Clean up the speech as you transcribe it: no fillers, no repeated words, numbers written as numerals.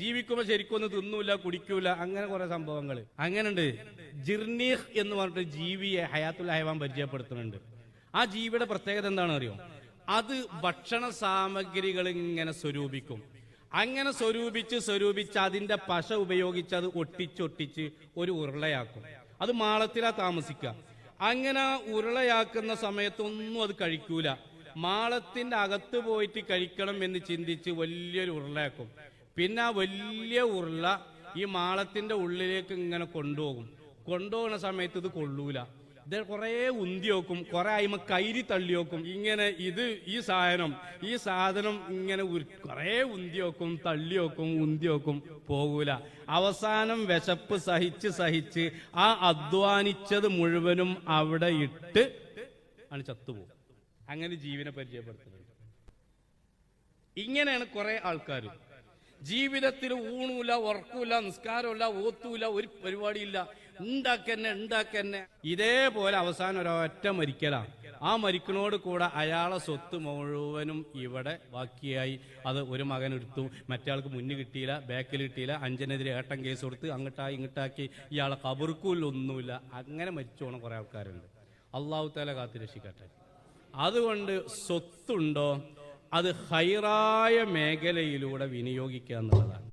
ജീവിക്കുമ്പോൾ ശരിക്കൊന്നും തിന്നൂല കുടിക്കൂല, അങ്ങനെ കുറെ സംഭവങ്ങൾ അങ്ങനെയുണ്ട്. ജിർനീഹ് എന്ന് പറഞ്ഞിട്ട് ജീവിയെ ഹയാത്തുൽ ഹൈവാൻ പരിചയപ്പെടുത്തുന്നുണ്ട്. ആ ജീവിയുടെ പ്രത്യേകത എന്താണെന്ന് അറിയോ? അത് ഭക്ഷണ സാമഗ്രികൾ ഇങ്ങനെ സ്വരൂപിക്കും. അങ്ങനെ സ്വരൂപിച്ച് അതിന്റെ പശ ഉപയോഗിച്ച് അത് ഒട്ടിച്ചൊട്ടിച്ച് ഒരു ഉരുളയാക്കും. അത് മാളത്തിലാ താമസിക്കുക. അങ്ങനെ ഉരുളയാക്കുന്ന സമയത്തൊന്നും അത് കഴിക്കൂല. മാളത്തിന്റെ അകത്ത് പോയിട്ട് കഴിക്കണം എന്ന് ചിന്തിച്ച് വലിയൊരു ഉരുളയാക്കും. പിന്നെ ആ വലിയ ഉരുള ഈ മാളത്തിന്റെ ഉള്ളിലേക്ക് ഇങ്ങനെ കൊണ്ടുപോകുന്ന സമയത്ത് ഇത് കൊള്ളൂല. ഇത് കുറെ ഉന്തി വെക്കും, കുറെ അയിമ കൈരി തള്ളി വെക്കും. ഇങ്ങനെ ഈ സാധനം ഇങ്ങനെ കുറെ ഉന്തി വെക്കും, തള്ളി വെക്കും, ഉന്തി വെക്കും, പോകൂല. അവസാനം വിശപ്പ് സഹിച്ച് ആ അധ്വാനിച്ചത് മുഴുവനും അവിടെ ഇട്ട് ആണ് ചത്തുപോകും. അങ്ങനെ ജീവനെ പരിചയപ്പെടുത്തുന്നുണ്ട്. ഇങ്ങനെയാണ് കുറെ ആൾക്കാർ ജീവിതത്തിൽ ഊണൂല, ഉറക്കൂല, നിസ്കാരമില്ല, ഓത്തൂല, ഒരു പരിപാടിയില്ല, ഉണ്ടാക്കന്നെ. ഇതേപോലെ അവസാനം ഒരൊറ്റ മരിക്കലാണ്. ആ മരിക്കണോട് കൂടെ അയാളെ സ്വത്ത് മുഴുവനും ഇവിടെ ബാക്കിയായി. അത് ഒരു മകൻ എടുത്തു, മറ്റേ ആൾക്ക് മുന്നിൽ കിട്ടിയില്ല, ബാക്കിൽ കിട്ടിയില്ല, അഞ്ചനെതിരെ ഏട്ടൻ കേസ് കൊടുത്ത് ഇങ്ങോട്ടാക്കി ഇയാളെ കബർക്കൂലൊന്നുമില്ല. അങ്ങനെ മരിച്ചു പോണ കുറെ ആൾക്കാരുണ്ട്. അള്ളാഹു തആല കാത്തു രക്ഷിക്കട്ടെ. അതുകൊണ്ട് സ്വത്തുണ്ടോ അത് ഹൈറായ മേഖലയിലൂടെ വിനിയോഗിക്കുക എന്നുള്ളതാണ്.